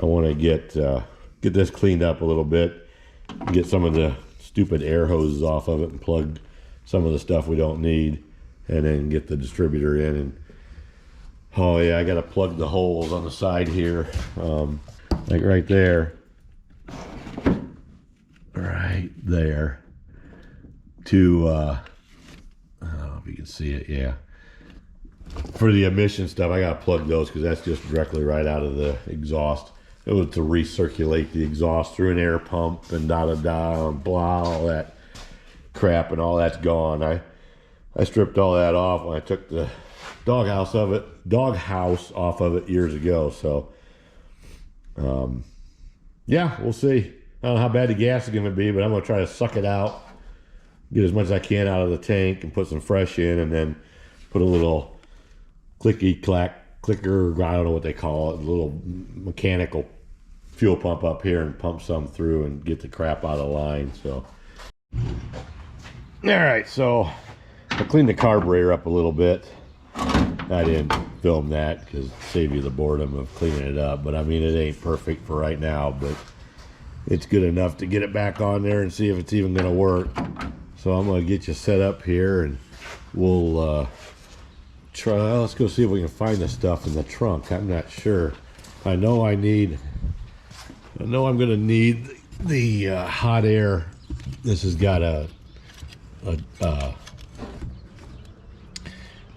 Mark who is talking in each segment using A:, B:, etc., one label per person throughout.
A: I want to get this cleaned up a little bit, get some of the stupid air hoses off of it and plug some of the stuff we don't need, and then get the distributor in. And oh yeah, I got to plug the holes on the side here, like right there, to I don't know if you can see it. Yeah, for the emission stuff, I got to plug those because that's just directly right out of the exhaust. It was to recirculate the exhaust through an air pump and da-da-da and blah, all that crap, and all that's gone. I stripped all that off when I took the doghouse off of it years ago. So, yeah, we'll see. I don't know how bad the gas is going to be, but I'm going to try to suck it out, get as much as I can out of the tank and put some fresh in, and then put a little clicker, I don't know what they call it, a little mechanical fuel pump up here and pump some through and get the crap out of line. So, all right, so I cleaned the carburetor up a little bit. I didn't film that because it saved you the boredom of cleaning it up, but I mean, it ain't perfect for right now, but it's good enough to get it back on there and see if it's even going to work. So I'm going to get you set up here, and we'll try. Let's go see if we can find the stuff in the trunk. I'm not sure. I know I'm going to need the hot air. This has got a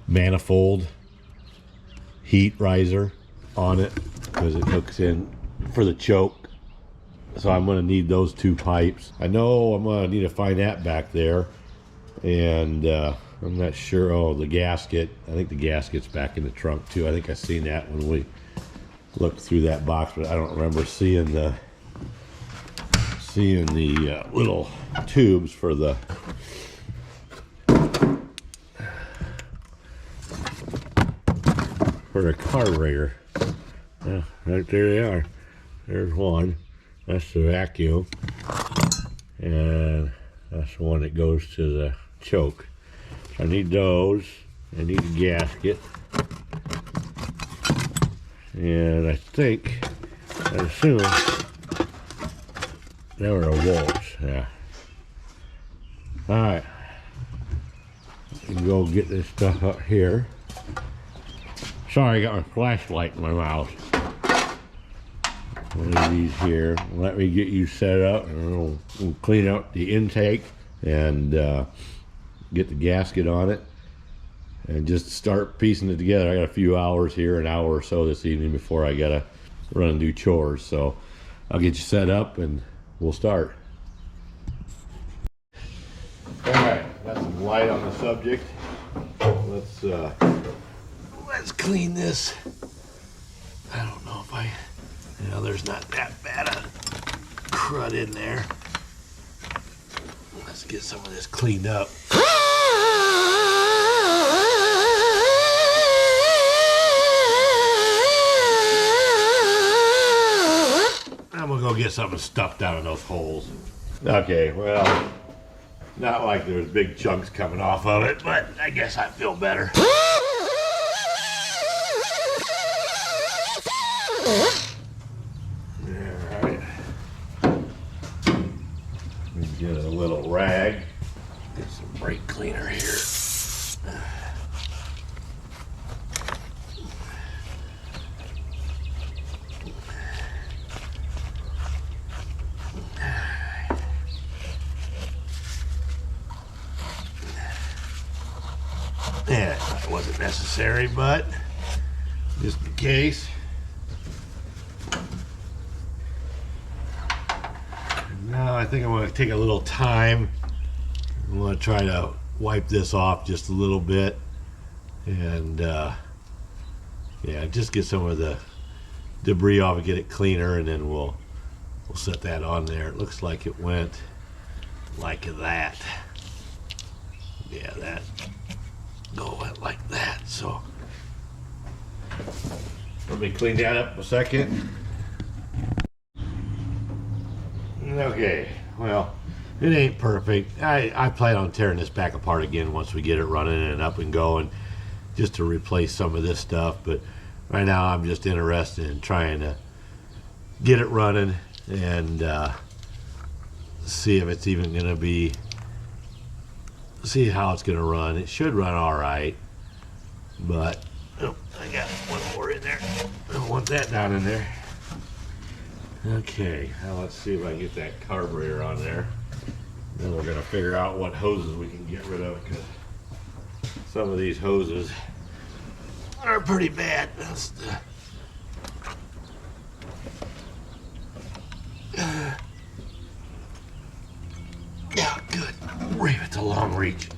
A: manifold heat riser on it because it hooks in for the choke. So I'm going to need those two pipes. I know I'm going to need to find that back there, and I'm not sure. Oh, the gasket. I think the gasket's back in the trunk too. I think I seen that when we looked through that box, but I don't remember seeing the little tubes for the carburetor. Yeah, right there they are. There's one. That's the vacuum, and that's the one that goes to the choke. So I need those. I need a gasket, and I assume they were the bolts. Yeah. All right. You can go get this stuff up here. Sorry, I got my flashlight in my mouth. One of these here. Let me get you set up, and we'll clean out the intake and get the gasket on it, and just start piecing it together. I got a few hours here, an hour or so this evening before I gotta run and do chores. So I'll get you set up and we'll start. All right, got some light on the subject. Let's clean this. I don't know if there's not that bad a crud in there. Let's get some of this cleaned up. I'm gonna go get something stuffed down in those holes. Okay, well, not like there's big chunks coming off of it, but I guess I feel better. Alright. Get a little rag. Get some brake cleaner here. Yeah, it wasn't necessary, but just in case. Now I think I'm going to take a little time. I'm going to try to wipe this off just a little bit, and yeah, just get some of the debris off and get it cleaner, and then we'll set that on there. It looks like it went like that. Yeah, that went like that. So let me clean that up a second. Okay, well, it ain't perfect. I plan on tearing this back apart again once we get it running and up and going, just to replace some of this stuff. But right now I'm just interested in trying to get it running and see if it's even gonna be, see how it's gonna run. It should run all right, but oh, I got one more in there. I don't want that down in there. Okay, now let's see if I can get that carburetor on there. Then we're gonna figure out what hoses we can get rid of, because some of these hoses are pretty bad. Yeah, good. It's a long reach.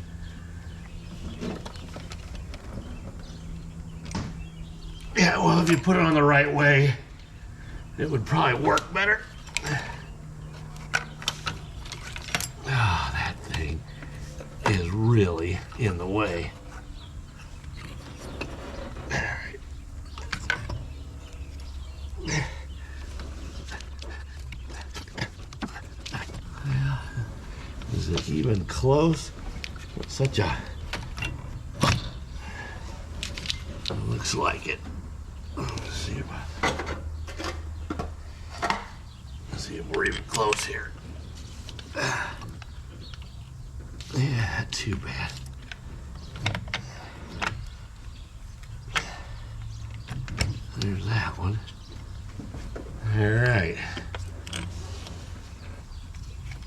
A: Yeah, well, if you put it on the right way, it would probably work better. Oh, that thing is really in the way. Is it even close? Such a... Looks like it. Let's see if we're even close here. Yeah, not too bad. There's that one. All right.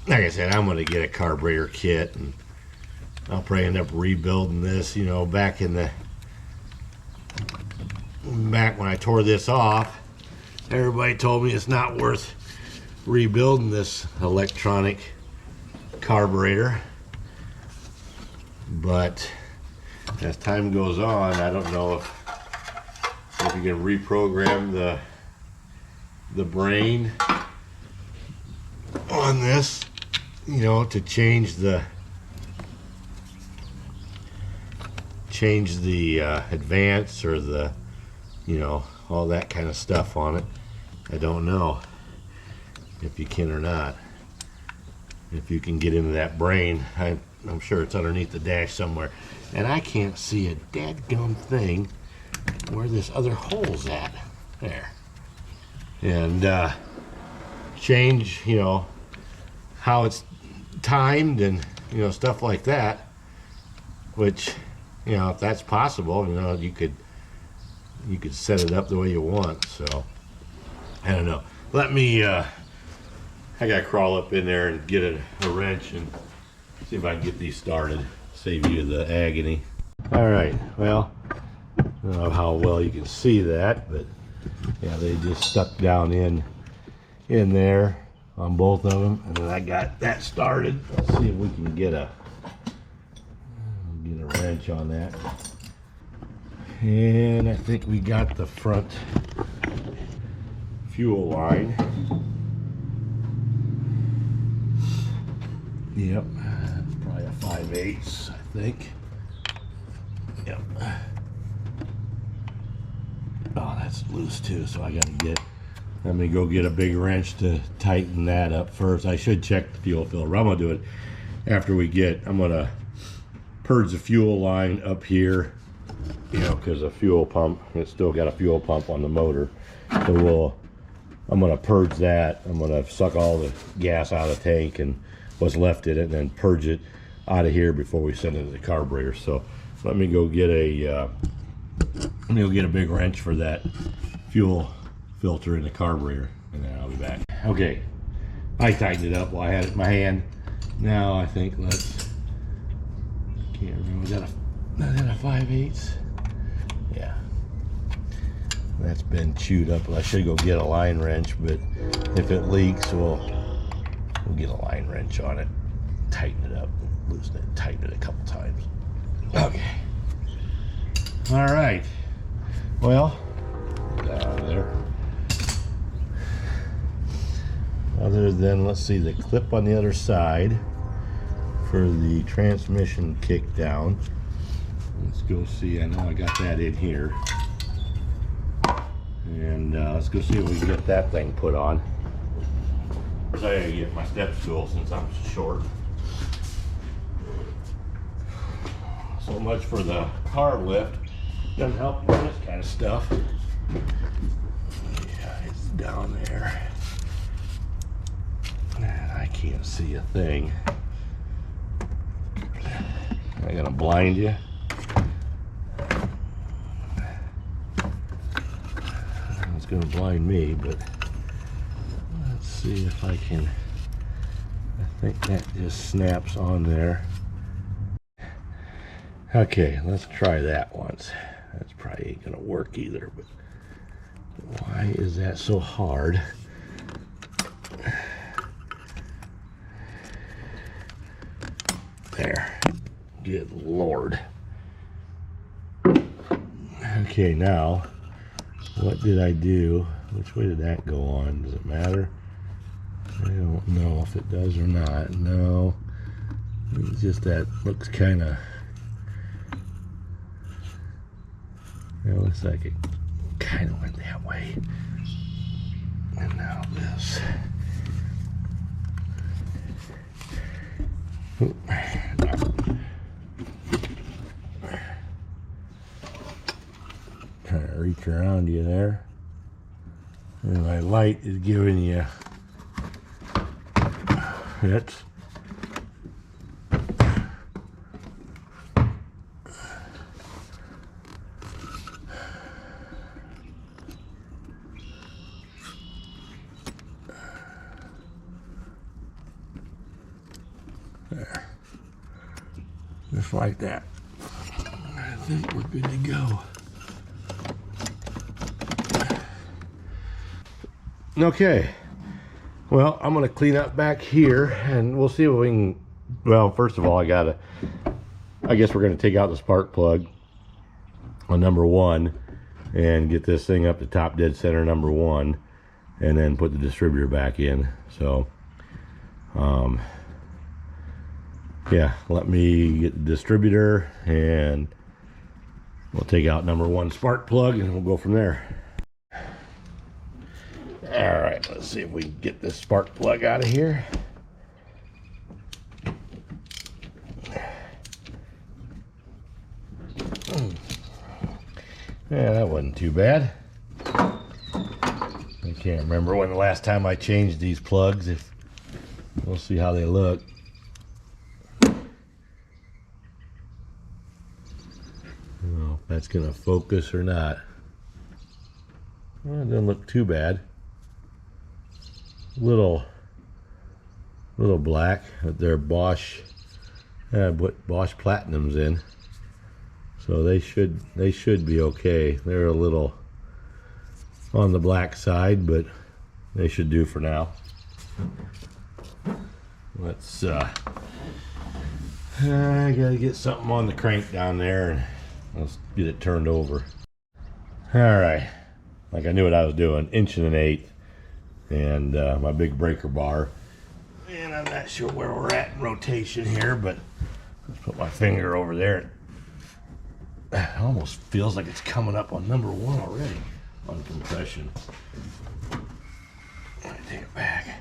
A: Like I said, I'm going to get a carburetor kit, and I'll probably end up rebuilding this. You know, back when I tore this off, everybody told me it's not worth rebuilding this electronic carburetor. But as time goes on, I don't know if you can reprogram the brain on this, you know, to change the advance or the, you know, all that kind of stuff on it. I don't know if you can or not. If you can get into that brain, I'm sure it's underneath the dash somewhere, and I can't see a dadgum thing where this other hole's at. There. And change, you know, how it's timed and, you know, stuff like that, which, you know, if that's possible, you know, you could set it up the way you want. So I don't know. Let me I gotta crawl up in there and get a wrench and see if I can get these started, save you the agony. All right, well, I don't know how well you can see that, but yeah, they just stuck down in there on both of them, and then I got that started. Let's see if we can get a wrench on that. And I think we got the front fuel line. Yep, that's probably a 5/8, I think. Yep. Oh, that's loose too, so I gotta let me go get a big wrench to tighten that up first. I should check the fuel filter. I'm gonna do it after I'm gonna purge the fuel line up here, you know, because the fuel pump, it's still got a fuel pump on the motor. So I'm gonna purge that. I'm gonna suck all the gas out of the tank and what's left in it, and then purge it out of here before we send it to the carburetor. So let me go get a big wrench for that fuel filter in the carburetor, and then I'll be back. Okay, I tightened it up while I had it in my hand. Now I think can't remember, was that a 5/8? Yeah, that's been chewed up. I should go get a line wrench, but if it leaks, we'll get a line wrench on it, tighten it up, loosen it, tighten it a couple times. Okay. All right. Well, down there. Other than, let's see, the clip on the other side for the transmission kick down. Let's go see. I know I got that in here. And let's go see if we can get that thing put on. I gotta get my step stool since I'm short. So much for the carb lift. Doesn't help with this kind of stuff. Yeah, it's down there. I can't see a thing. Am I gonna blind you? It's gonna blind me, but let's see if I can. I think that just snaps on there. Okay, let's try that once. That's probably ain't gonna work either, but why is that so hard? There. Good Lord. Okay, now, what did I do? Which way did that go on? Does it matter? I don't know if it does or not. No. It's just that looks kind of... It looks like it kind of went that way. And now this. Trying to reach around you there. And my light is giving you hits. There. Just like that. I think we're good to go. Okay. Well, I'm going to clean up back here and we'll see if we can... Well, first of all, I guess we're going to take out the spark plug on number 1 and get this thing up to top dead center number 1 and then put the distributor back in. So, yeah, let me get the distributor and we'll take out number 1 spark plug and we'll go from there. All right, let's see if we can get this spark plug out of here. Yeah, that wasn't too bad. I can't remember when the last time I changed these plugs. We'll see how they look. If that's gonna focus or not. Well, it doesn't look too bad. Little black, but they're Bosch. What Bosch Platinum's in, so they should be okay. They're a little on the black side, but they should do for now. Let's I gotta get something on the crank down there and let's get it turned over. All right, like I knew what I was doing. 1 1/8 and my big breaker bar, and I'm not sure where we're at in rotation here, but let's put my finger over there. It almost feels like it's coming up on number 1 already on compression. Let me take it back.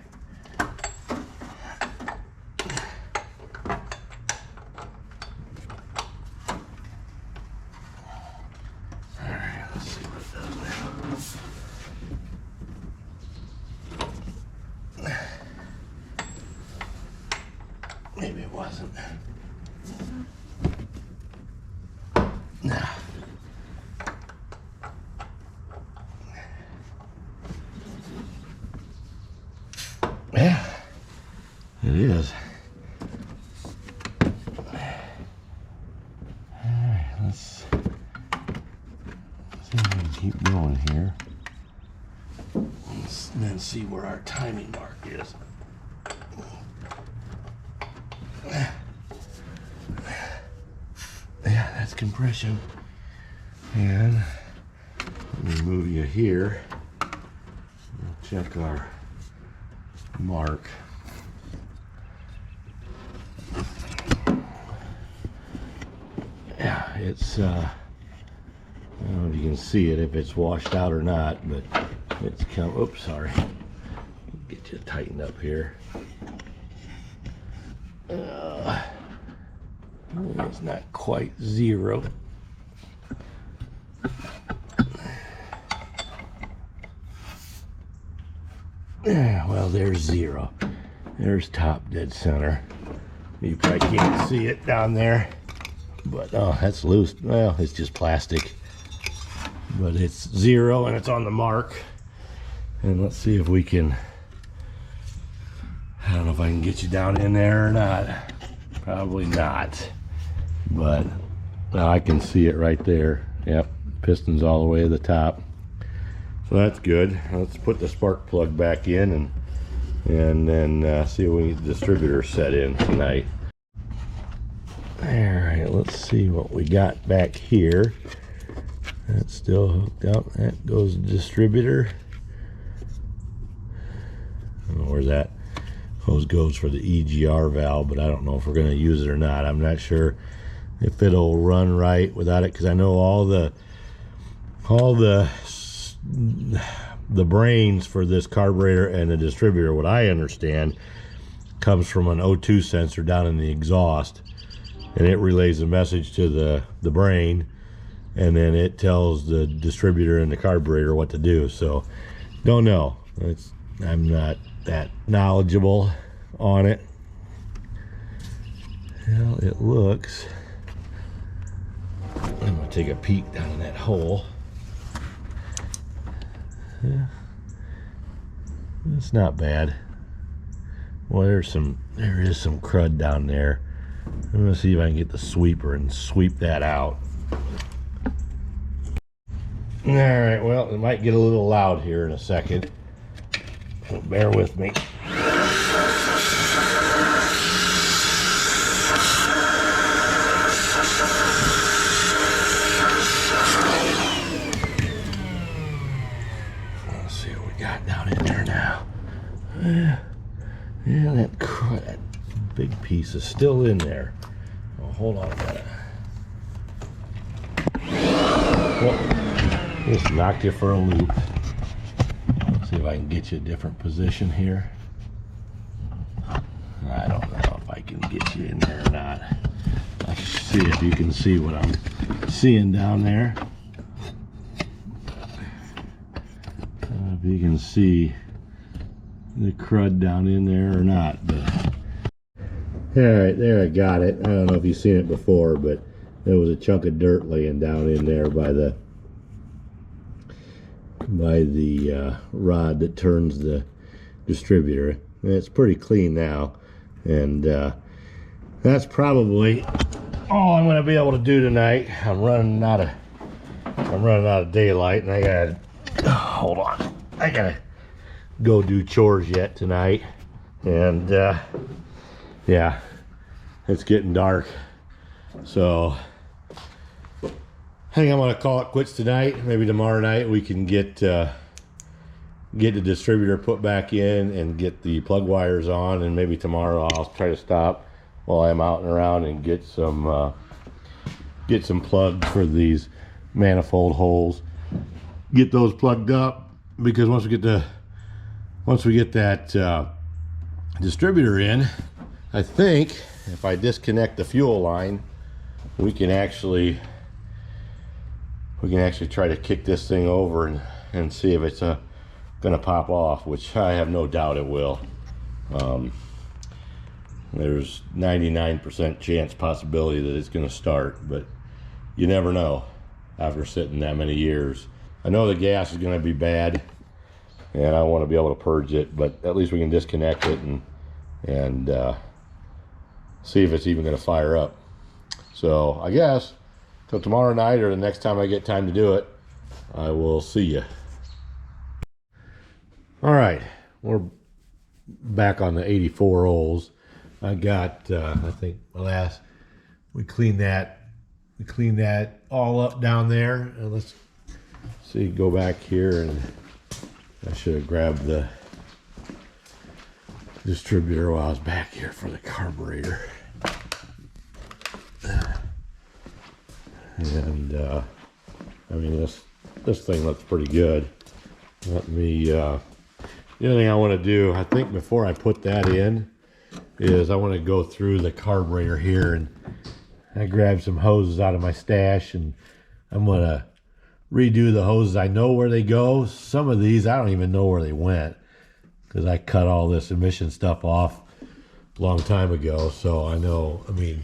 A: Alright, let's see what it does now. Maybe it wasn't. No. Yeah, it is. Alright, let's see if we can keep going here. And then see where our timing mark is. Yeah, that's compression. And let me move you here. We'll check our mark. Yeah, it's I don't know if you can see it, if it's washed out or not, but it's come. Oops, sorry. Get you tightened up here. It's not quite 0. Yeah, well, there's 0. There's top dead center. You probably can't see it down there, but oh, that's loose. Well, it's just plastic, but it's 0 and it's on the mark. And let's see if we can, I don't know if I can get you down in there or not. Probably not, but I can see it right there. Yep, piston's all the way to the top, so that's good. Let's put the spark plug back in and then see if we can get the distributor set in tonight. All right, let's see what we got back here. That's still hooked up. That goes the distributor. I don't know where that hose goes for the EGR valve, but I don't know if we're going to use it or not. I'm not sure if it'll run right without it, because I know all the brains for this carburetor and the distributor, what I understand, comes from an O2 sensor down in the exhaust, and it relays a message to the brain, and then it tells the distributor and the carburetor what to do. So don't know, I'm not that knowledgeable on it. Well, it looks, I'm gonna take a peek down in that hole. Yeah, it's not bad. Well, there is some crud down there. I'm gonna see if I can get the sweeper and sweep that out. All right, well, it might get a little loud here in a second, so bear with me. Yeah, that big piece is still in there. Oh, hold on a minute. Well, just knocked you for a loop. Let's see if I can get you a different position here. I don't know if I can get you in there or not. Let's see if you can see what I'm seeing down there. If you can see the crud down in there or not, but all right, there, I got it. I don't know if you've seen it before, but there was a chunk of dirt laying down in there by the rod that turns the distributor, and it's pretty clean now. And that's probably all I'm going to be able to do tonight. I'm running out of daylight, and I gotta hold on. I gotta go do chores yet tonight, and yeah, it's getting dark, so I think I'm gonna call it quits tonight. Maybe tomorrow night we can get the distributor put back in and get the plug wires on, and maybe tomorrow I'll try to stop while I'm out and around and get some plugs for these manifold holes, get those plugged up, because once we get that distributor in, I think if I disconnect the fuel line, we can actually try to kick this thing over and see if it's gonna pop off, which I have no doubt it will. There's 99% chance possibility that it's gonna start, but you never know after sitting that many years. I know the gas is gonna be bad, and I want to be able to purge it, but at least we can disconnect it and see if it's even going to fire up. So I guess till tomorrow night or the next time I get time to do it, I will see you. All right, we're back on the 84 O's. I got I think we cleaned that all up down there, and let's see, go back here, and I should have grabbed the distributor while I was back here for the carburetor. And I mean, this thing looks pretty good. Let me the other thing I want to do, I think before I put that in, is I want to go through the carburetor here, and I grabbed some hoses out of my stash, and I'm gonna redo the hoses. I know where they go. Some of these I don't even know where they went, because I cut all this emission stuff off a long time ago, so I know, I mean,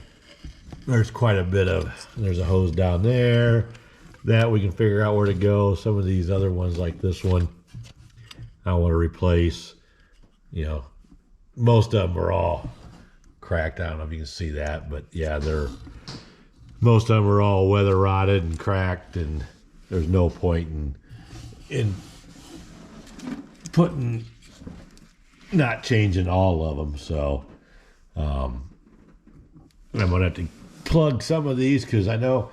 A: there's quite a bit of, there's a hose down there that we can figure out where to go. Some of these other ones like this one, I want to replace. You know, most of them are all cracked. I don't know if you can see that, but yeah, most of them are all weather rotted and cracked, and there's no point in not changing all of them. So I'm gonna have to plug some of these because I know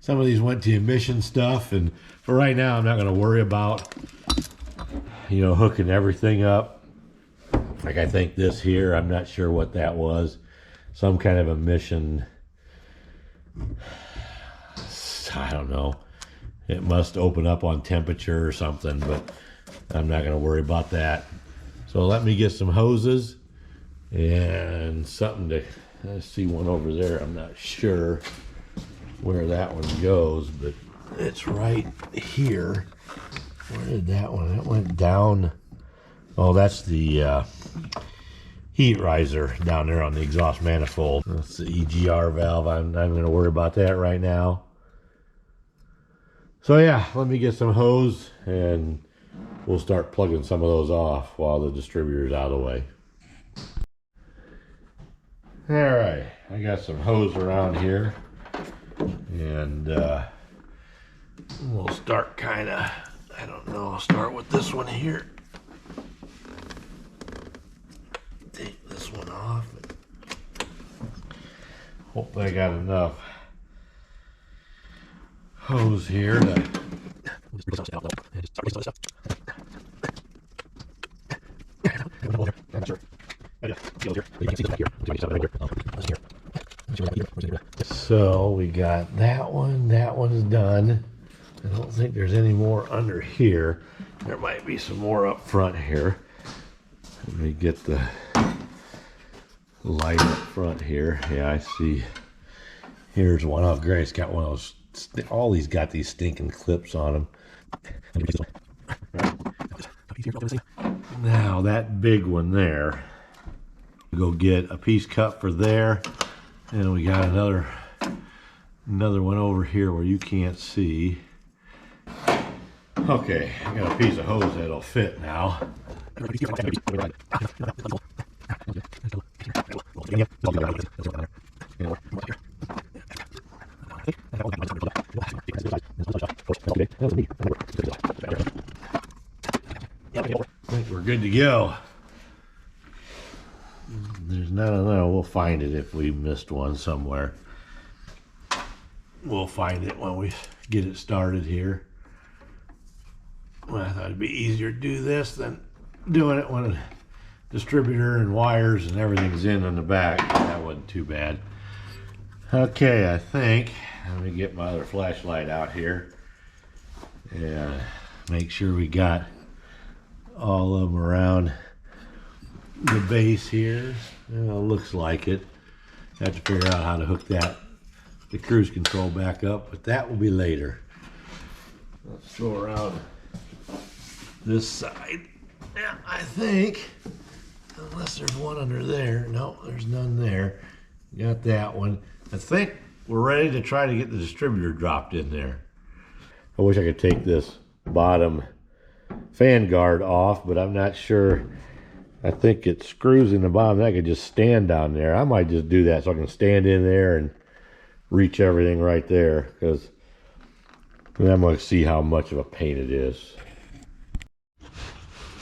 A: some of these went to emission stuff, and for right now I'm not going to worry about, you know, hooking everything up. Like I think this here, I'm not sure what that was, some kind of emission, I don't know, it must open up on temperature or something, but I'm not going to worry about that. So let me get some hoses and something to, I see one over there. I'm not sure where that one goes, but it's right here. Where did that one? That went down. Oh, that's the heat riser down there on the exhaust manifold. That's the EGR valve. I'm not going to worry about that right now. So yeah, let me get some hose and we'll start plugging some of those off while the distributor's out of the way. All right, I got some hose around here, and we'll start kind of, I don't know, I'll start with this one here. Take this one off. Hopefully I got enough hose here to so we got that one's done. I don't think there's any more under here. There might be some more up front here. Let me get the light up front here. Yeah, I see. Here's one. Oh, great. It's got one of those. All these got these stinking clips on them. Now that big one there, go get a piece cut for there, and we got another one over here where you can't see. Okay, I got a piece of hose that'll fit now. I think we're good to go. There's not another. We'll find it if we missed one somewhere. We'll find it when we get it started here. Well, I thought it'd be easier to do this than doing it when a distributor and wires and everything's in the back. That wasn't too bad. Okay, I think, let me get my other flashlight out here and make sure we got all of them around the base here. Well, looks like it. Have to figure out how to hook the cruise control back up, but that will be later. Let's go around this side. Yeah, I think, unless there's one under there. No, there's none there. Got that one. I think we're ready to try to get the distributor dropped in there. I wish I could take this bottom fan guard off, but I'm not sure. I think it screws in the bottom. I could just stand down there. I might just do that so I can stand in there and reach everything right there, because I'm going to see how much of a pain it is.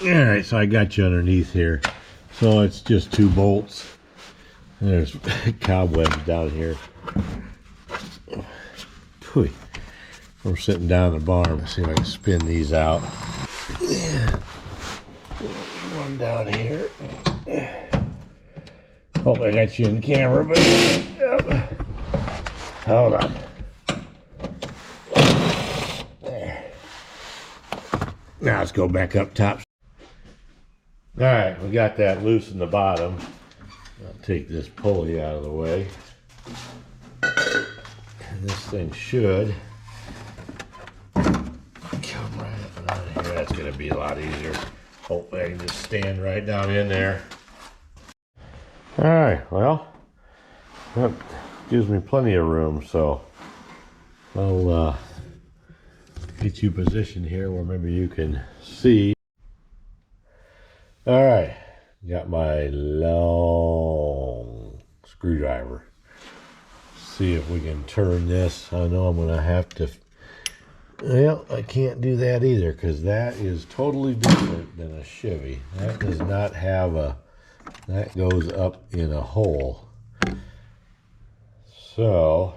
A: All right, so I got you underneath here. So it's just 2 bolts. There's cobwebs down here. Pooey. I'm sitting down in the barn. Let's see if I can spin these out. Yeah. One down here. Hope I got you in the camera, but yep. Hold on. There. Now let's go back up top. All right, we got that loose in the bottom. I'll take this pulley out of the way. And this thing should come right up and out of here. That's going to be a lot easier. Hopefully I can just stand right down in there. All right, well, that gives me plenty of room, so I'll get you positioned here where maybe you can see. All right, got my long screwdriver. See if we can turn this. I know I'm gonna have to, well, I can't do that either because that is totally different than a Chevy. That does not have a, that goes up in a hole. So,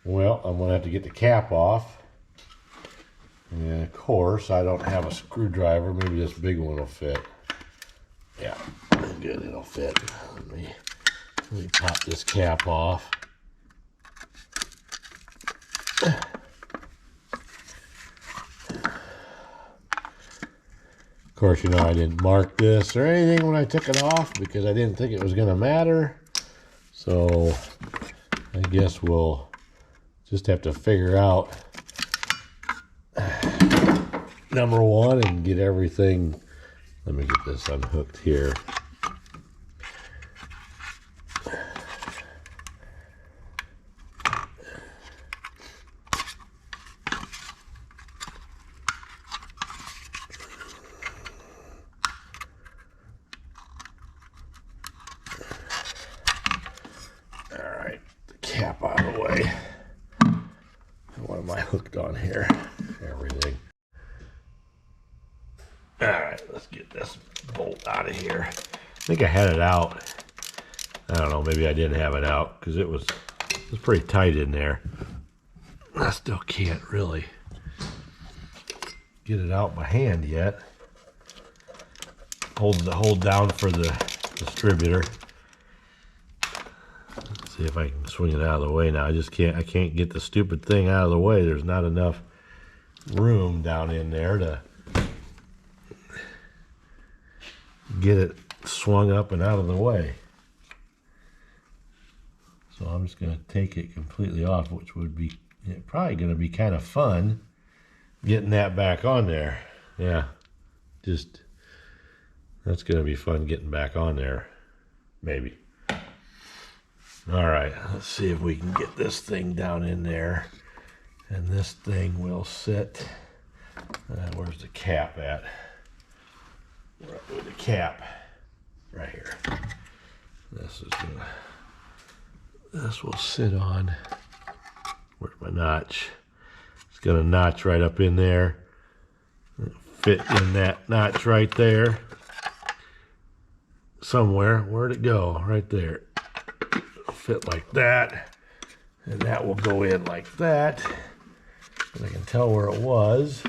A: well, I'm gonna have to get the cap off. And of course, I don't have a screwdriver. Maybe this big one will fit. Yeah, good, it'll fit. Let me pop this cap off. Of course, you know, I didn't mark this or anything when I took it off because I didn't think it was gonna matter. So I guess we'll just have to figure out number one and get everything. Let me get this unhooked here. All right, the cap out of the way. What am I hooked on here? Everything. All right, let's get this bolt out of here. I think I had it out. I don't know, maybe I didn't have it out because it was pretty tight in there. I still can't really get it out by hand yet. Hold down for the distributor. Let's see if I can swing it out of the way now. I can't get the stupid thing out of the way. There's not enough room down in there to get it swung up and out of the way. So I'm just going to take it completely off, which would be probably going to be kind of fun getting that back on there. Yeah, just that's going to be fun getting back on there, maybe. All right, let's see if we can get this thing down in there, and this thing will sit. Where's the cap at? With the cap right here. This will sit on. Where's my notch? It's got a notch right up in there. It'll fit in that notch right there. Somewhere. Where'd it go? Right there. It'll fit like that. And that will go in like that. And I can tell where it was.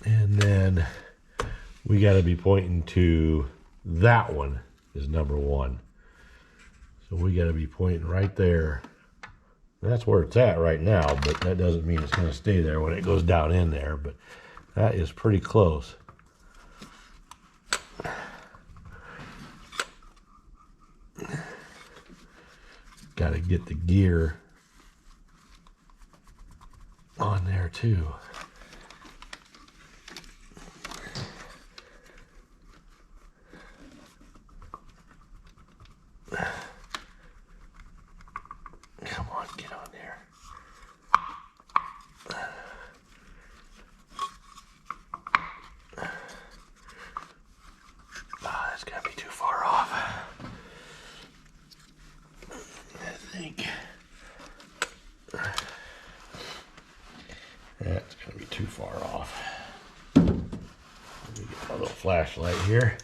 A: And then we got to be pointing to that one is number one. So we got to be pointing right there. That's where it's at right now, but that doesn't mean it's going to stay there when it goes down in there, but that is pretty close. Got to get the gear on there too. Come on, get on there. That's gotta be too far off. I think that's gonna be too far off. Let me get my little flashlight here.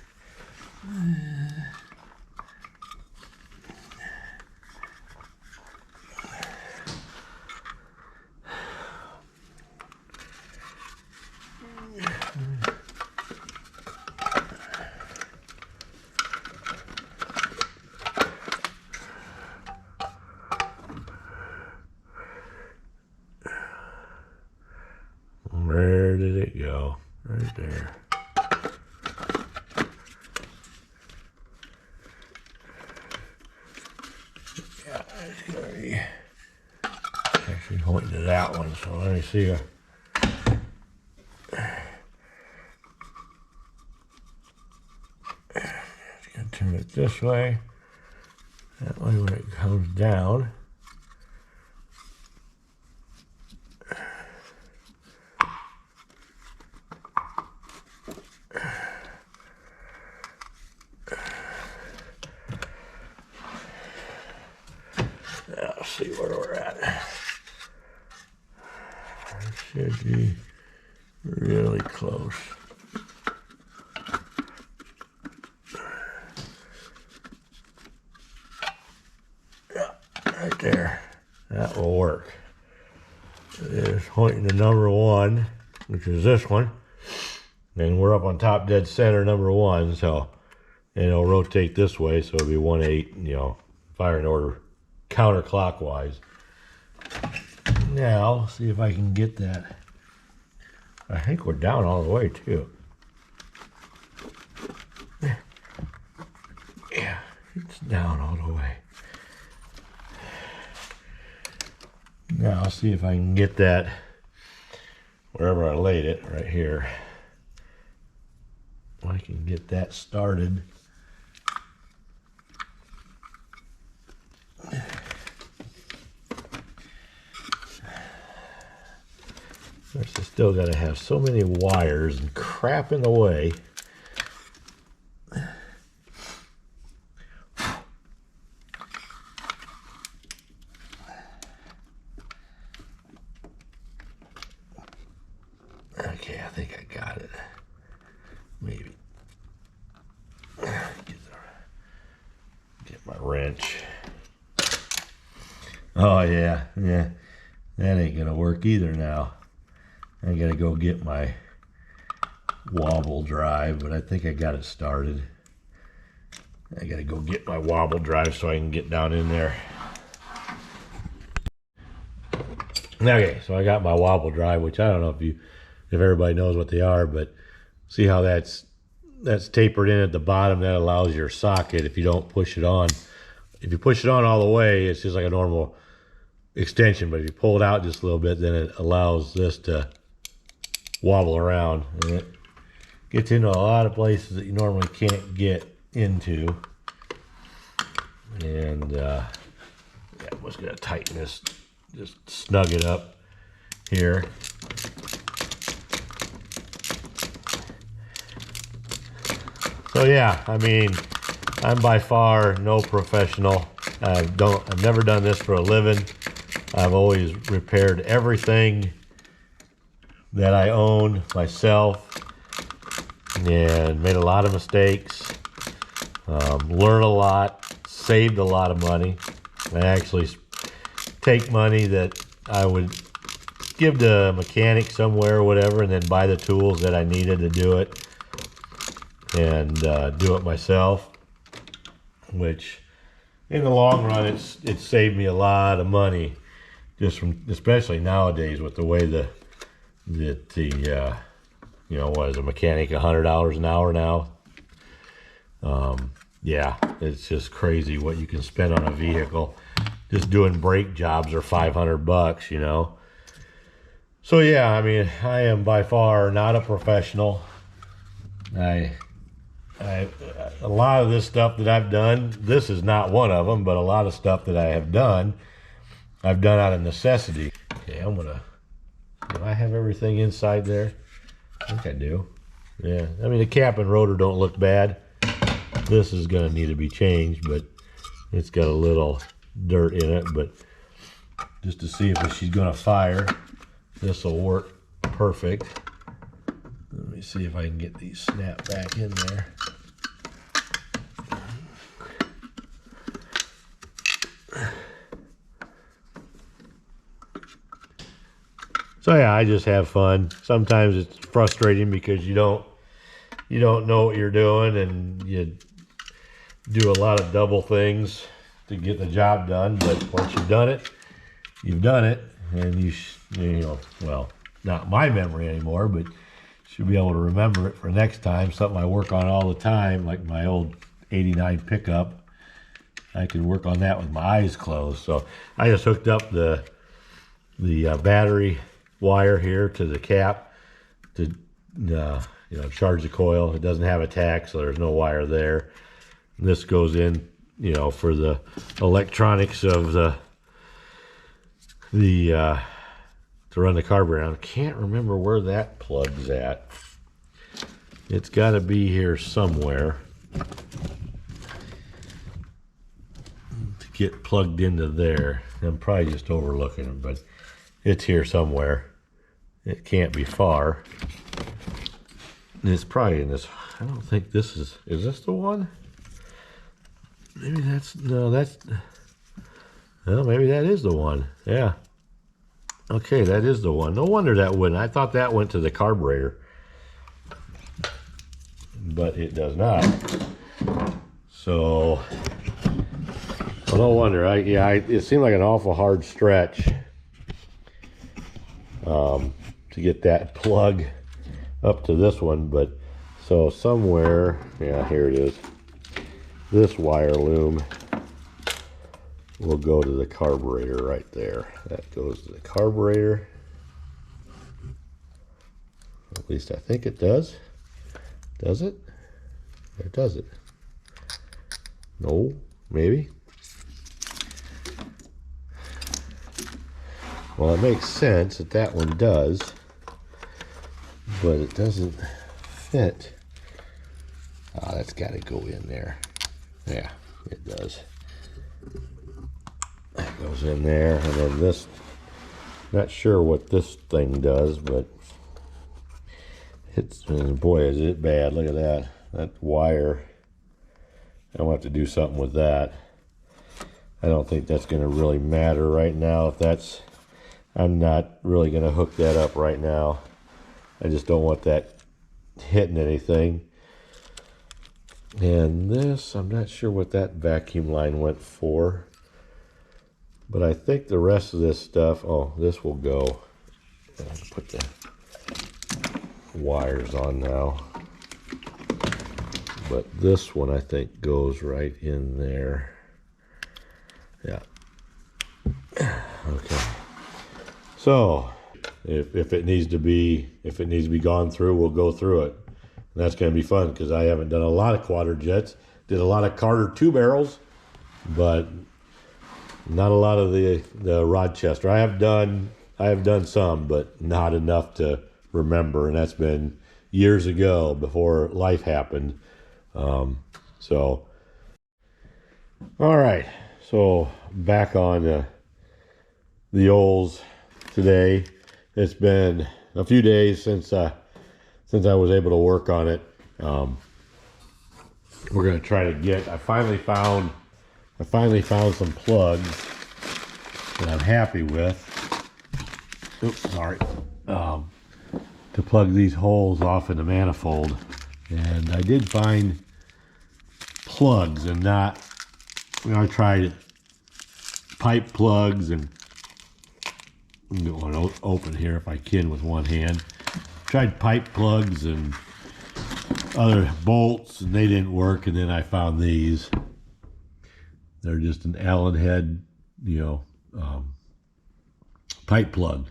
A: Where did it go? Right there. Yeah, it's gonna be actually pointing to that one, so let me see. this way. That way when it comes down, let's see where we're at. Should be really close. Yeah, right there. That will work. It's pointing to number 1, which is this one. And we're up on top dead center, number 1, so and it'll rotate this way, so it'll be 1/8, you know, firing order counterclockwise. Now, see if I can get that. I think we're down all the way too. Yeah, it's down all the way. Now, I'll see if I can get that wherever I laid it, right here. I can get that started. I still got to have so many wires and crap in the way. Okay, I think I got it. Maybe. Get my wrench. Oh yeah, that ain't gonna work either now. I gotta go get my wobble drive, but I think I got it started. I gotta go get my wobble drive so I can get down in there. Okay, so I got my wobble drive, which I don't know if everybody knows what they are, but see how that's tapered in at the bottom. That allows your socket, if you don't push it on. If you push it on all the way, it's just like a normal extension, but if you pull it out just a little bit, then it allows this to wobble around, and it gets into a lot of places that you normally can't get into. And yeah, I'm just gonna tighten this, just snug it up here. So yeah, I mean, I'm by far no professional. I've never done this for a living. I've always repaired everything that I own myself and made a lot of mistakes, learned a lot, saved a lot of money. I actually take money that I would give to a mechanic somewhere or whatever, and then buy the tools that I needed to do it, and do it myself, which in the long run it's saved me a lot of money, just from, especially nowadays with the way the you know, what is a mechanic, $100 an hour now? Yeah, it's just crazy what you can spend on a vehicle. Just doing brake jobs are $500, you know. So yeah, I mean, I am by far not a professional. A lot of this stuff that I've done, this is not one of them, but a lot of stuff that I have done, I've done out of necessity. Okay, do I have everything inside there? I think I do. Yeah, I mean, the cap and rotor don't look bad. This is gonna need to be changed, but it's got a little dirt in it. But just to see if she's gonna fire, this will work perfect. Let me see if I can get these snap back in there. So yeah, I just have fun. Sometimes it's frustrating because you don't know what you're doing, and you do a lot of double things to get the job done. But once you've done it, and you know, well, not my memory anymore, but should be able to remember it for next time. Something I work on all the time, like my old '89 pickup. I can work on that with my eyes closed. So I just hooked up the battery wire here to the cap to you know, charge the coil. It doesn't have a tach, so there's no wire there. This goes in, you know, for the electronics of the to run the carburetor. I can't remember where that plug's at. It's got to be here somewhere to get plugged into there. I'm probably just overlooking it, but it's here somewhere. It can't be far. It's probably in this. I don't think this is this the one? Maybe that's, no, that's, well, maybe that is the one. Yeah. Okay, that is the one. No wonder that wouldn't. I thought that went to the carburetor. But it does not. So, well, no wonder. It seemed like an awful hard stretch to get that plug up to this one. But, so somewhere, yeah, here it is. This wire loom will go to the carburetor right there. That goes to the carburetor. At least I think it does. Does it? Or does it? No, maybe. Well, it makes sense that that one does, but it doesn't fit. Oh, that's got to go in there. Yeah, it does. That goes in there, and then this, not sure what this thing does, but it's, boy, is it bad. Look at that. That wire. I'll have to do something with that. I don't think that's going to really matter right now. If that's, I'm not really going to hook that up right now. I just don't want that hitting anything. And this, I'm not sure what that vacuum line went for. But I think the rest of this stuff, oh, this will go. I'll put the wires on now. But this one, I think, goes right in there. Yeah. Okay. So, if it needs to be gone through, we'll go through it. And that's going to be fun because I haven't done a lot of quader jets. Did a lot of Carter 2 barrels, but not a lot of the Rochester. I have done some, but not enough to remember, and that's been years ago before life happened. So, all right. So back on the Olds today. It's been a few days since I was able to work on it. We're gonna try to get. I finally found some plugs that I'm happy with. Oops, sorry. To plug these holes off in the manifold, and I did find plugs and not. You know, I tried pipe plugs and I'm going to open here if I can with one hand. Tried pipe plugs and other bolts, and they didn't work. And then I found these. They're just an Allen head, you know, pipe plug,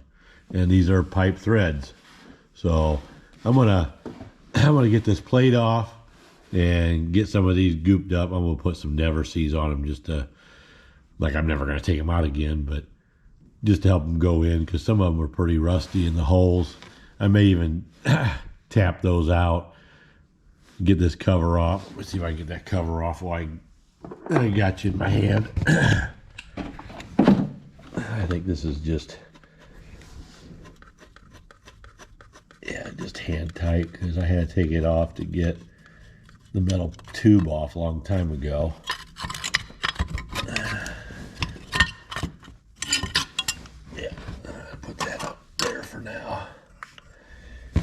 A: and these are pipe threads. So I'm gonna get this plate off and get some of these gooped up. I'm gonna put some Never Seas on them, just to, like, I'm never gonna take them out again, but just to help them go in, because some of them are pretty rusty in the holes. I may even tap those out, get this cover off. Let's see if I can get that cover off while I got you in my hand. I think this is just, yeah, just hand tight, because I had to take it off to get the metal tube off a long time ago. Yeah, put that up there for now.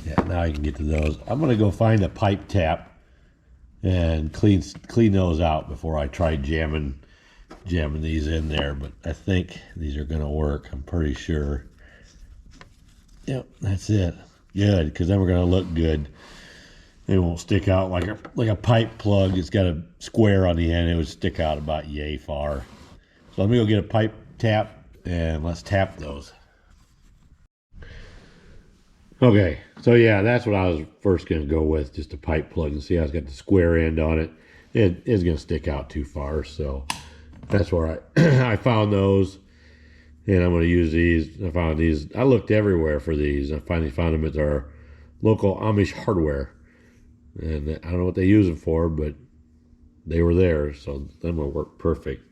A: Yeah, now I can get to those. I'm gonna go find a pipe tap and clean those out before I try jamming these in there. But I think these are gonna work. I'm pretty sure. Yep, that's it. Good, because then we're gonna look good. It won't stick out like a pipe plug. It's got a square on the end. It would stick out about yay far. So let me go get a pipe tap and let's tap those. Okay, so yeah, that's what I was first going to go with, just a pipe plug, and see how it's got the square end on it. it is going to stick out too far. So that's where I I found those, and I'm going to use these. I found these. I looked everywhere for these. I finally found them at our local Amish hardware, and I don't know what they use them for, but they were there, so them will work perfect.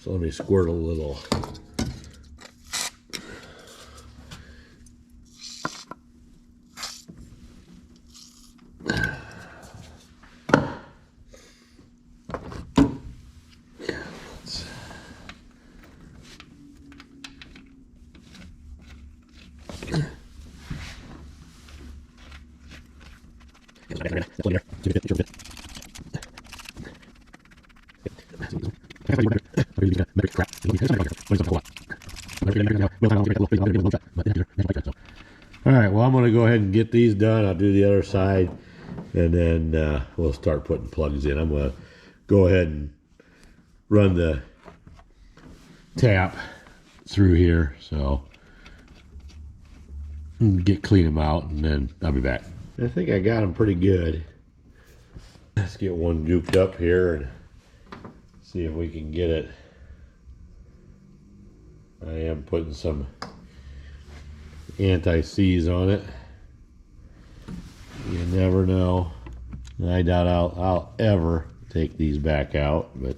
A: So let me squirt a little. All right, well, I'm going to go ahead and get these done. I'll do the other side, and then we'll start putting plugs in. I'm going to go ahead and run the tap through here, so clean them out, and then I'll be back. I think I got them pretty good. Let's get one juked up here and see if we can get it. I am putting some anti-seize on it. You never know. I doubt I'll ever take these back out, but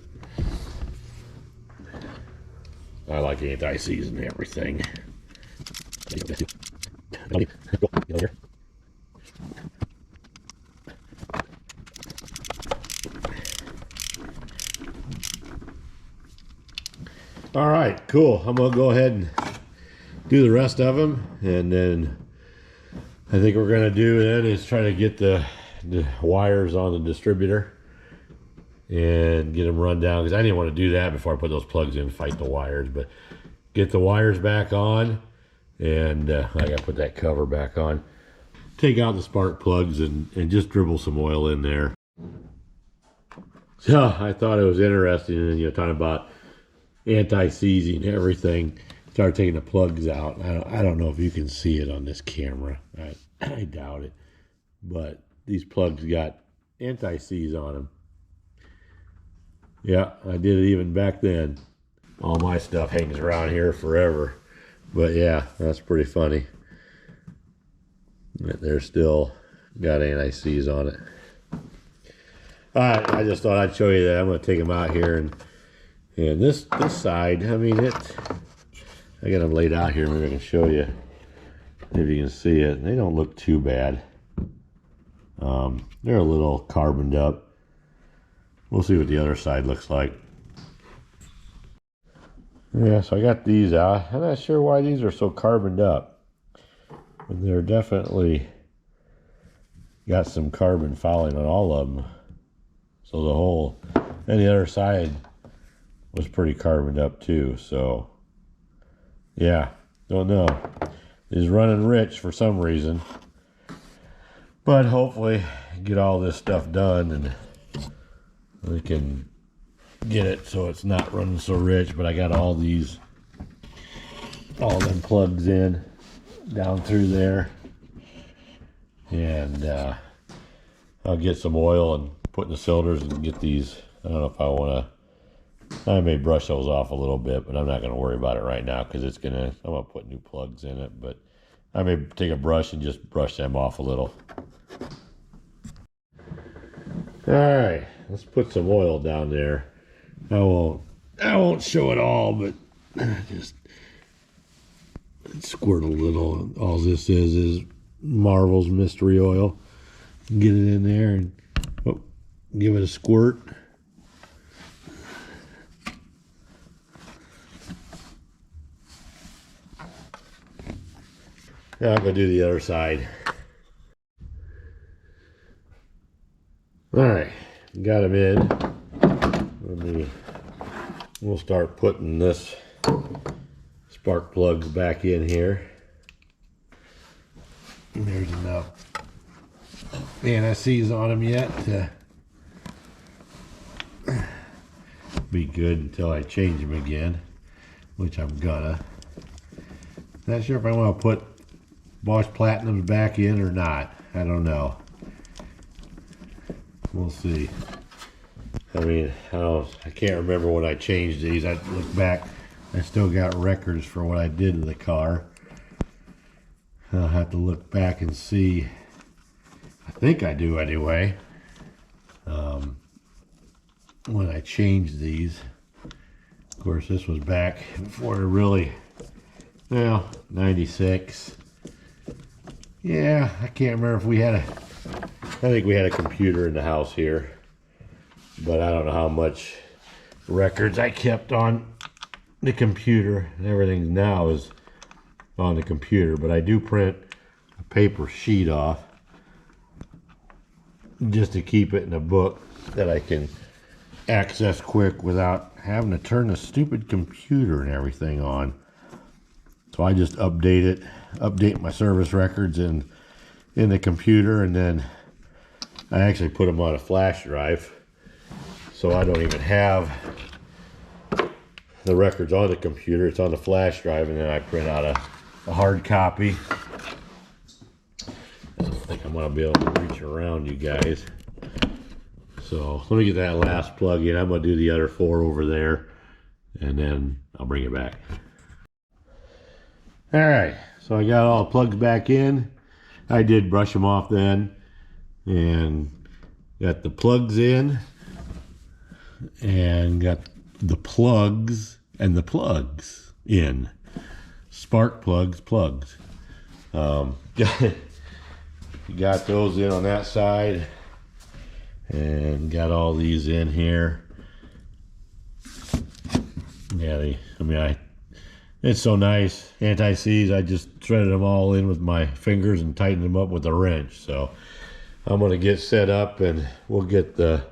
A: I like anti-seize and everything. All right, cool. I'm gonna go ahead and do the rest of them, and then I think we're gonna do then is try to get the wires on the distributor and get them run down, because I didn't want to do that before I put those plugs in, fight the wires, but get the wires back on, and I gotta put that cover back on. Take out the spark plugs and just dribble some oil in there. So I thought it was interesting, and talking about anti-seizing everything. Started taking the plugs out. I don't know if you can see it on this camera. I doubt it. But these plugs got anti-seize on them. Yeah, I did it even back then. All my stuff hangs around here forever. But yeah, that's pretty funny. They're still got anti-seize on it. All right, I just thought I'd show you that. I'm going to take them out here, and this side, I mean, I got them laid out here. Maybe I can show you if you can see it. They don't look too bad. They're a little carboned up. We'll see what the other side looks like. Yeah, so I got these out. I'm not sure why these are so carboned up, but they're definitely got some carbon fouling on all of them. So the whole, and the other side was pretty carboned up too. So yeah, don't know. It's running rich for some reason, but hopefully get all this stuff done and we can get it so it's not running so rich. But I got all them plugs in down through there, and I'll get some oil and put in the cylinders and get these. I don't know if I may brush those off a little bit, but I'm not going to worry about it right now, because I'm going to put new plugs in it, but I may take a brush and just brush them off a little. All right, let's put some oil down there. I won't show it all, but just squirt a little. All this is Marvel's mystery oil. Get it in there and give it a squirt. Yeah, I'm gonna do the other side. All right, got them in. We'll start putting this spark plugs back in here. There's enough anti-seize on them yet to be good until I change them again, which I'm gonna. Not sure if I want to put Bosch Platinums back in or not. I don't know. We'll see. I mean, I can't remember when I changed these. I look back, I still got records for what I did to the car. I'll have to look back and see. I think I do anyway. When I changed these. Of course, this was back before the really, well, 96. Yeah, I can't remember if we had I think we had a computer in the house here. But I don't know how much records I kept on the computer. Everything now is on the computer, but I do print a paper sheet off just to keep it in a book that I can access quick without having to turn the stupid computer and everything on. So I just update my service records in the computer, and then I actually put them on a flash drive. So I don't even have the records on the computer. It's on the flash drive, and then I print out a hard copy. I don't think I'm going to be able to reach around you guys. So let me get that last plug in. I'm going to do the other 4 over there, and then I'll bring it back. All right, so I got all the plugs back in. I did brush them off then, and got the plugs in, and got the plugs and the plugs in. Spark plugs. Got those in on that side, and got all these in here. Yeah, it's so nice. Anti-seize, I just threaded them all in with my fingers and tightened them up with a wrench. So I'm gonna get set up, and we're gonna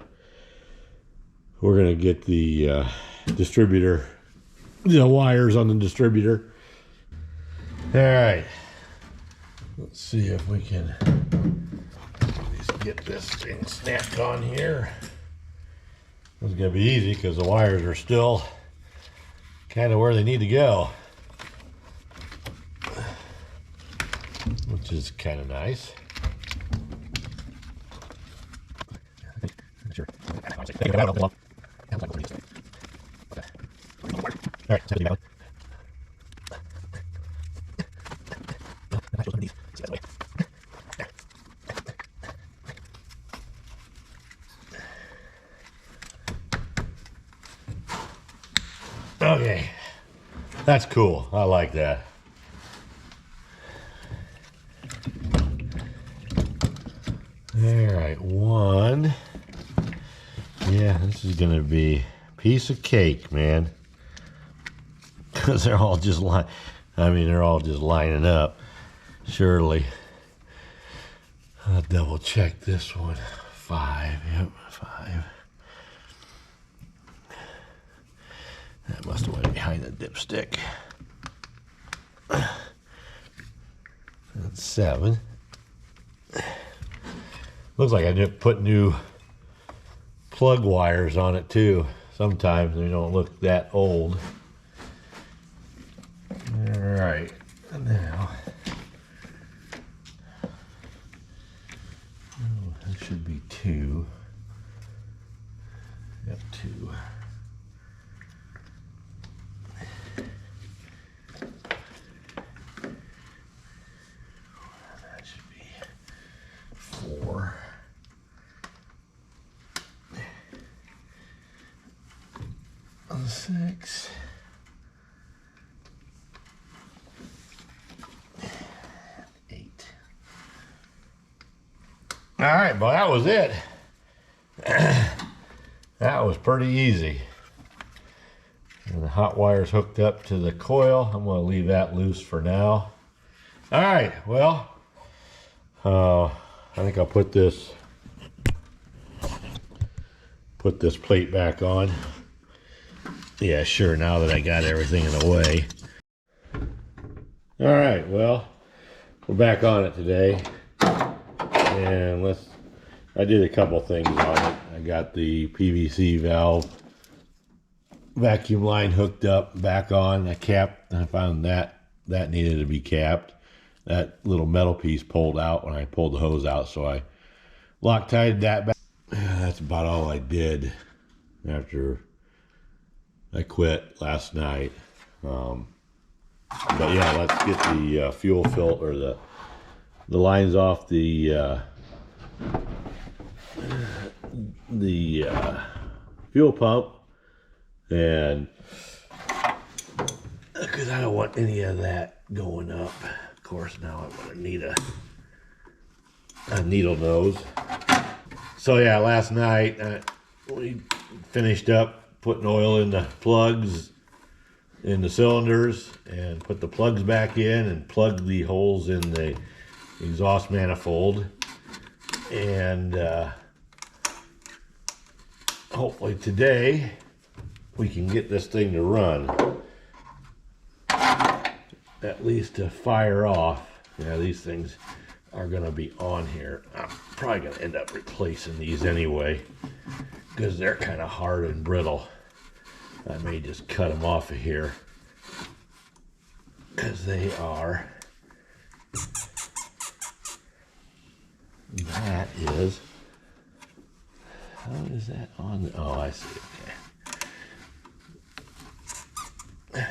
A: get the distributor, the wires on the distributor. All right, let's see if we can at least get this thing snapped on here. It's gonna be easy because the wires are still kind of where they need to go, which is kind of nice. Sure. All right, okay, that's cool. I like that. All right, one. Yeah, this is gonna be a piece of cake, man. Because they're all just they're all just lining up. Surely. I'll double check this one. 5, yep, 5. That must have went behind the dipstick. That's 7. Looks like I did put new plug wires on it too. Sometimes they don't look that old. All right, now that should be 2. Yep, 2. That should be 4. 6. 8. All right, well, that was it. That was pretty easy. And the hot wire's hooked up to the coil. I'm going to leave that loose for now. All right, well, I think I'll put this plate back on. Yeah, sure, now that I got everything in the way. All right, well, we're back on it today. And I did a couple things on it. I got the PVC valve vacuum line hooked up, back on. I found that needed to be capped. That little metal piece pulled out when I pulled the hose out, so I Loctited that back. That's about all I did. after I quit last night. But yeah, let's get the fuel filter, the lines off the fuel pump, and because I don't want any of that going up. Of course, now I'm gonna need a needle nose. So yeah, last night we finished up putting oil in the plugs in the cylinders and put the plugs back in and plugged the holes in the exhaust manifold, and hopefully today we can get this thing to run, at least to fire off. Yeah, these things are gonna be on here. I'm probably gonna end up replacing these anyway because they're kind of hard and brittle. I may just cut them off of here because they are. That is, how is that on? Oh, I see. Okay.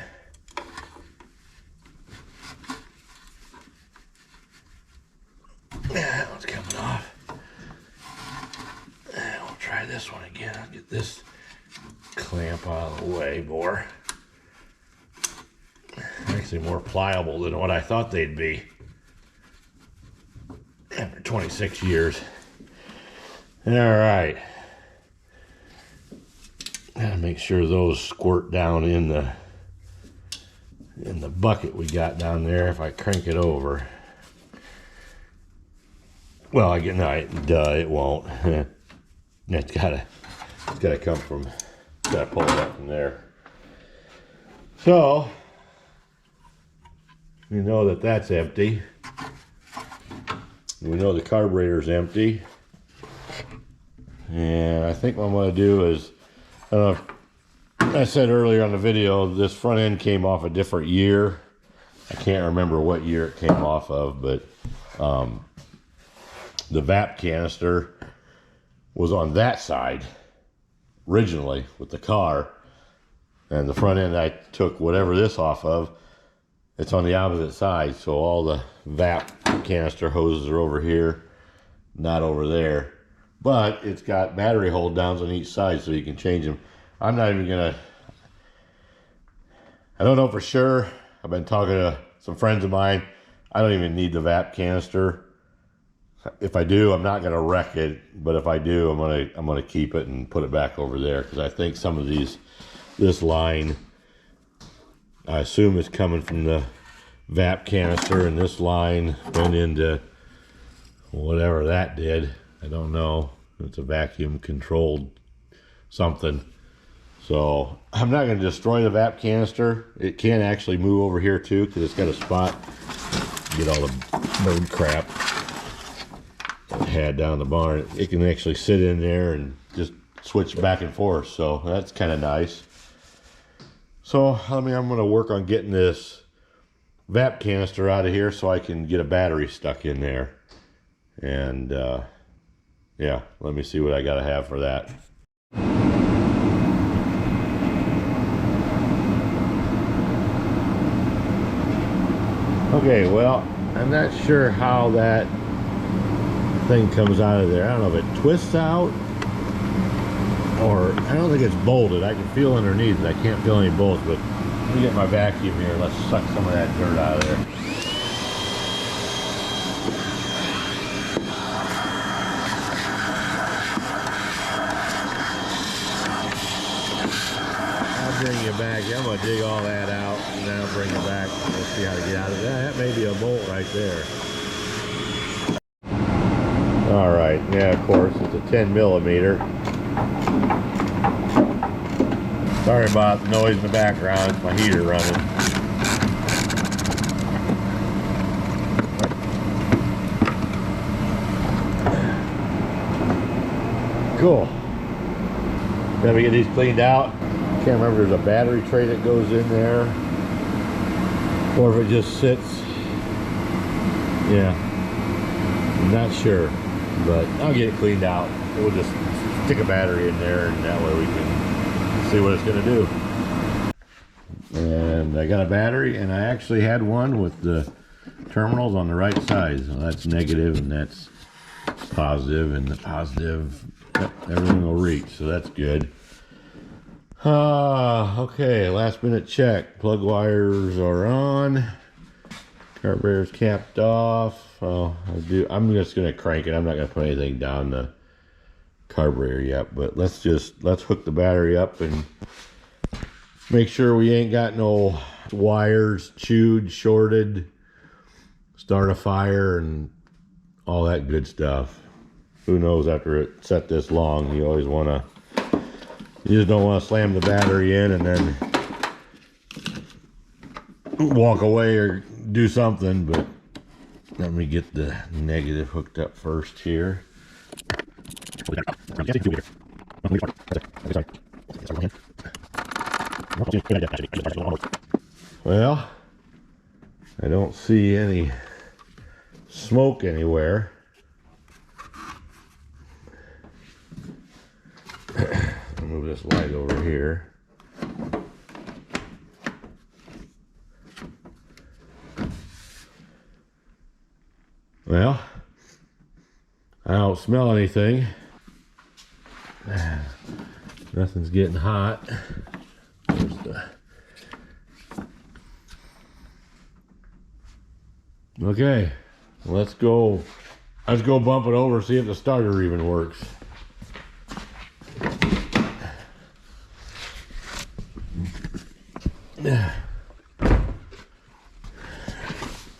A: That one's coming off. We'll try this one again. I'll get this clamp out of the way more. Actually more pliable than what I thought they'd be after 26 years. All right. Gotta make sure those squirt down in the bucket we got down there if I crank it over. Well, I get, no, it won't. It's gotta come from, gotta pull it up from there. So, we know that that's empty. We know the carburetor's empty. And I think what I'm gonna do is, I don't know if I said earlier on the video, this front end came off a different year. I can't remember what year it came off of, but the VAP canister was on that side originally with the car, and the front end I took whatever this off of, it's on the opposite side, so all the VAP canister hoses are over here, not over there, but it's got battery hold downs on each side so you can change them. I'm not even gonna, I don't know for sure. I've been talking to some friends of mine. I don't even need the VAP canister. If I do, I'm not going to wreck it, but if I do, I'm gonna keep it and put it back over there, because I think some of this line, I assume it's coming from the VAP canister, and this line went into whatever that did. I don't know. It's a vacuum controlled something. So I'm not going to destroy the VAP canister. It can actually move over here too, because it's got a spot. Get all the bird crap had down the barn. It can actually sit in there and just switch back and forth, so that's kind of nice. So I'm going to work on getting this VAP canister out of here so I can get a battery stuck in there, and yeah, let me see what I gotta have for that. Okay, well, I'm not sure how that thing comes out of there. I don't know if it twists out, or I don't think it's bolted. I can feel underneath it. I can't feel any bolts, but let me get my vacuum here. Let's suck some of that dirt out of there. I'll bring you back. I'm going to dig all that out, and then I'll bring it back. We'll see how to get out of that. That may be a bolt right there. All right, yeah, of course, it's a 10 millimeter. Sorry about the noise in the background, it's my heater running. Cool. Gotta get these cleaned out. Can't remember if there's a battery tray that goes in there, or if it just sits. Yeah, I'm not sure. But I'll get it cleaned out. We'll just stick a battery in there, and that way we can see what it's gonna do. And I got a battery, and I actually had one with the terminals on the right side. So that's negative and that's positive, and the positive, everything will reach, so that's good. Okay, last minute check. Plug wires are on. Carburetor's capped off. I'm just gonna crank it. I'm not gonna put anything down the carburetor yet, but let's hook the battery up and make sure we ain't got no wires chewed, shorted, start a fire, and all that good stuff. Who knows, after it set this long, you always want to, you just don't want to slam the battery in and then walk away or do something. But let me get the negative hooked up first here. Well, I don't see any smoke anywhere. I'll move this light over here. Well, I don't smell anything. Nothing's getting hot. Okay, let's go bump it over, see if the starter even works.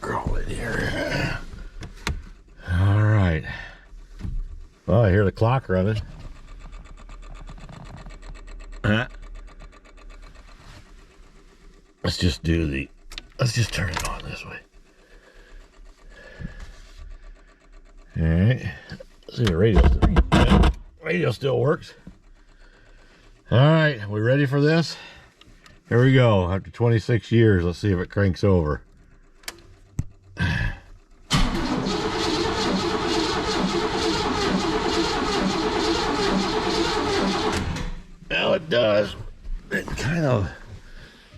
A: Crawl in here. All right. Well, I hear the clock running. Let's just turn it on this way. All right. Let's see, the radio still works. All right, we ready for this? Here we go. After 26 years, let's see if it cranks over. Well, it does.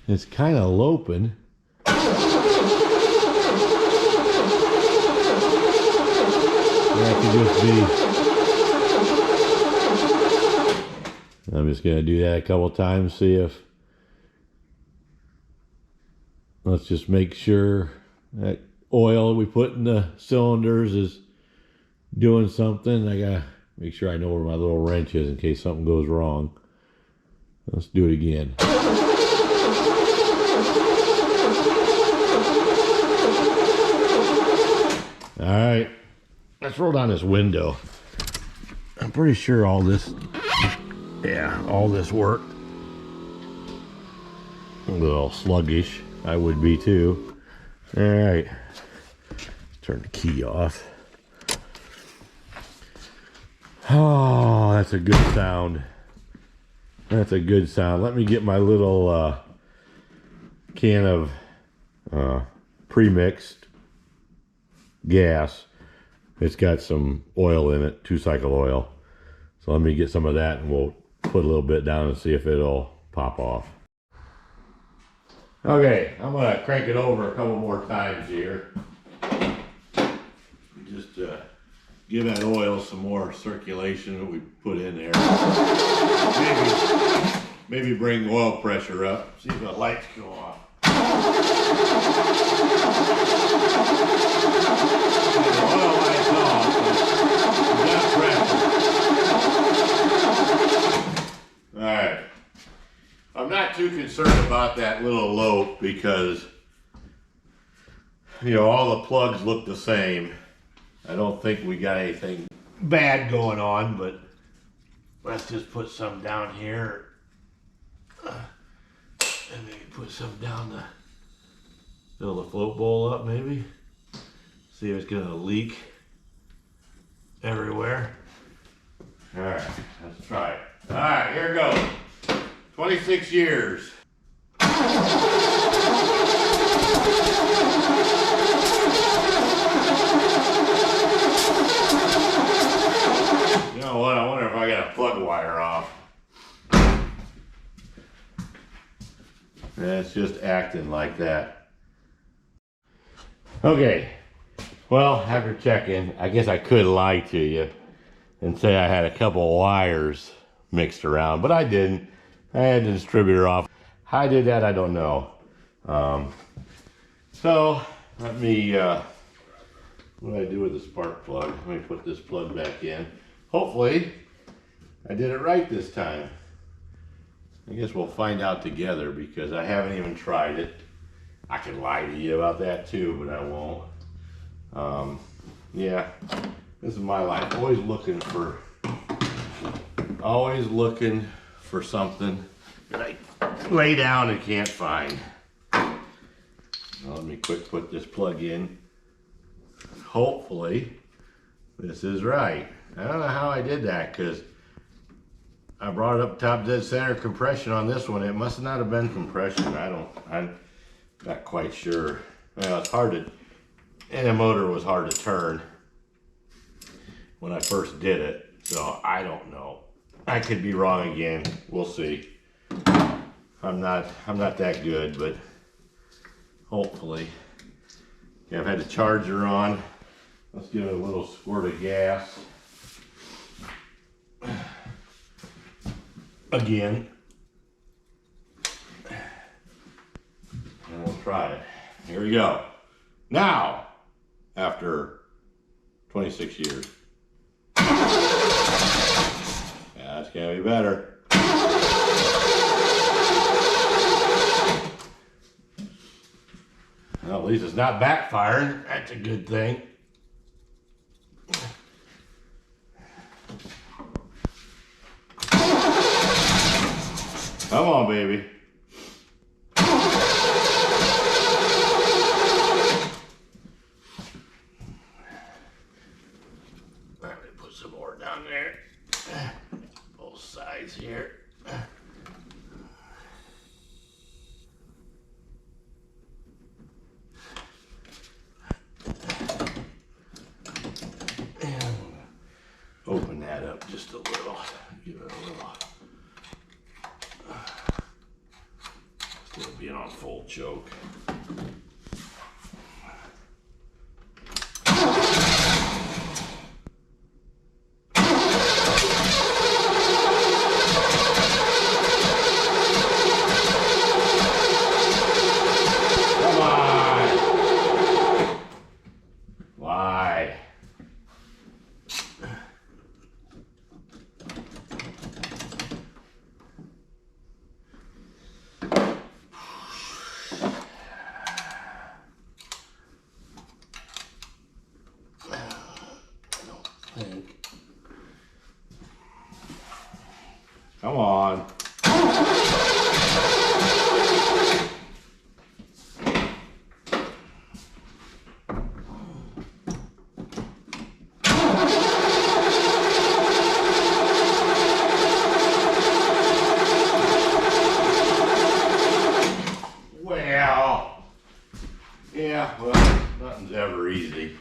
A: It's kind of loping. That could just be. I'm just gonna do that a couple times, see if. Let's just make sure that oil we put in the cylinders is doing something. I gotta make sure I know where my little wrench is in case something goes wrong. Let's do it again. All right, let's roll down this window. I'm pretty sure all this worked. A little sluggish, I would be too. All right, turn the key off. Oh, that's a good sound. That's a good sound. Let me get my little can of pre-mixed gas. It's got some oil in it, 2-cycle oil. So let me get some of that and we'll put a little bit down and see if it'll pop off. Okay, I'm gonna crank it over a couple more times here. Just give that oil some more circulation that we put in there. Maybe bring oil pressure up. See if the lights go off. The oil lights off, so we got pressure. Alright. I'm not too concerned about that little lope because, you know, all the plugs look the same. I don't think we got anything bad going on, but let's just put some down here. And maybe put some down the, fill the float bowl up maybe. See if it's gonna leak everywhere. All right, let's try it. All right, here it goes. 26 years. You know what? I wonder if I got a plug wire off. and it's just acting like that. Okay, well, after checking, I guess I could lie to you and say I had a couple wires mixed around, but I didn't. I had the distributor off. How I did that, I don't know. So let me, what do I do with the spark plug? Let me put this plug back in. Hopefully, I did it right this time. I guess we'll find out together because I haven't even tried it. I can lie to you about that too, but I won't. Yeah, this is my life. Always looking for something that I lay down and can't find. Now, let me quick put this plug in. Hopefully, this is right. I don't know how I did that because I brought it up top dead center compression on this one. It must not have been compression. I'm not quite sure. Well, it's hard to, and the motor was hard to turn when I first did it. So I don't know. I could be wrong again. We'll see. I'm not that good, but hopefully. Okay, I've had the charger on. Let's give it a little squirt of gas. Again. And we'll try it. Here we go. Now, after 26 years. Yeah, it's gonna be better. Well, at least it's not backfiring. That's a good thing. Come on, baby. Let me put some more down there. Both sides here. And open that up just a little. Give it a little. Still being on full choke. Come on. Why? Come on. Well, yeah, well, nothing's ever easy.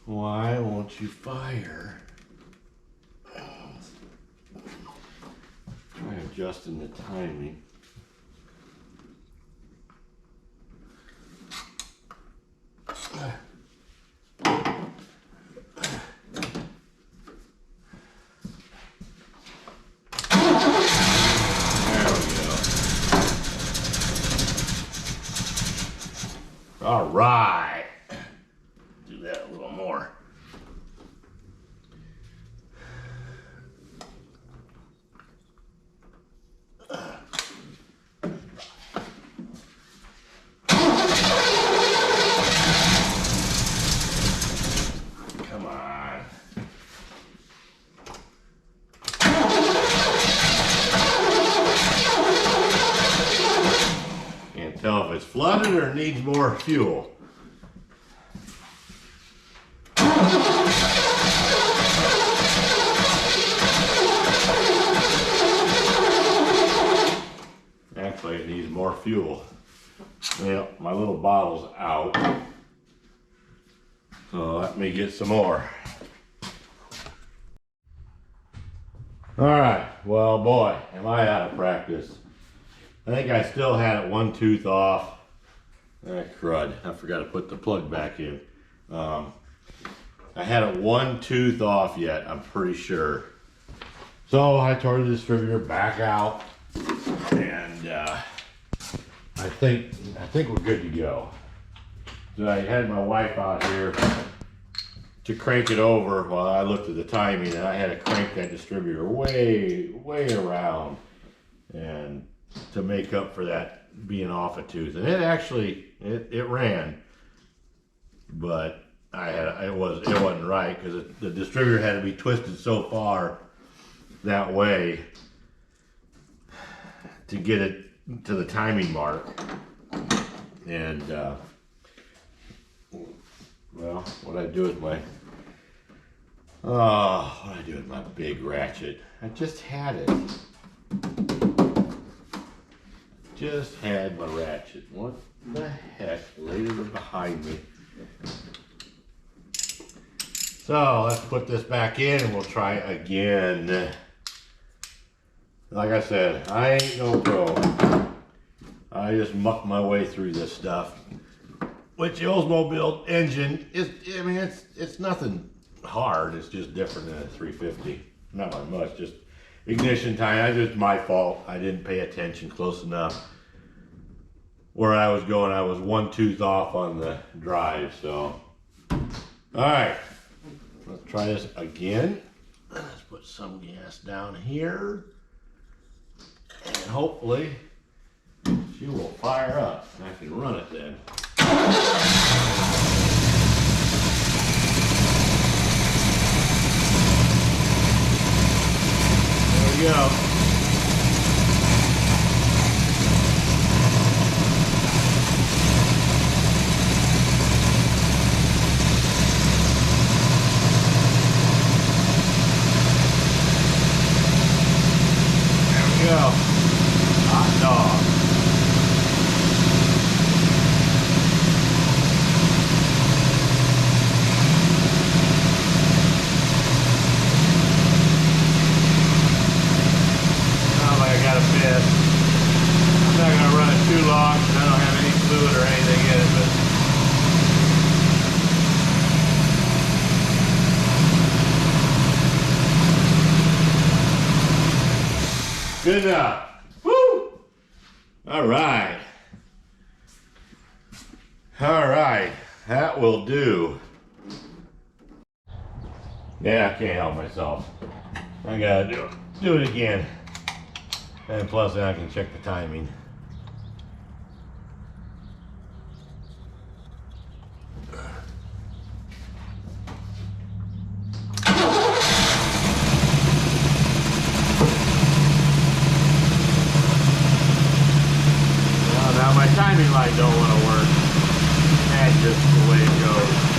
A: Why won't you fire? Try adjusting the timing. All right. Do that a little more. Come on. Can't tell if it's flooded or needs more fuel. Actually, it needs more fuel. Well, my little bottle's out. So let me get some more. All right, well, boy, am I out of practice. I think I still had it one tooth off. Crud, I forgot to put the plug back in. I had it one tooth off yet, I'm pretty sure. So I tore the distributor back out, and I think we're good to go. So I had my wife out here to crank it over while I looked at the timing, and I had to crank that distributor way around, and to make up for that being off a tooth. And it actually it ran, but it wasn't right, because the distributor had to be twisted so far that way to get it to the timing mark. And well, what I do with my big ratchet? I just had it. Just had my ratchet. What the heck? Laid it behind me. So let's put this back in and we'll try again. Like I said, I ain't no pro. I just muck my way through this stuff. Which the Oldsmobile engine is, I mean, it's nothing hard. It's just different than a 350. Not by much, just ignition time. It's my fault. I didn't pay attention close enough. Where I was going, I was one tooth off on the drive, so. All right, let's try this again. Let's put some gas down here. And hopefully she will fire up and I can run it then. There we go. There we go. Hot dog. I'm not going to run it too long because I don't have any fluid or anything in it, but good enough. Woo! All right. All right. That will do. Yeah, I can't help myself. I got to do it again. And plus then I can check the timing. Well, now my timing light don't want to work. That's just the way it goes.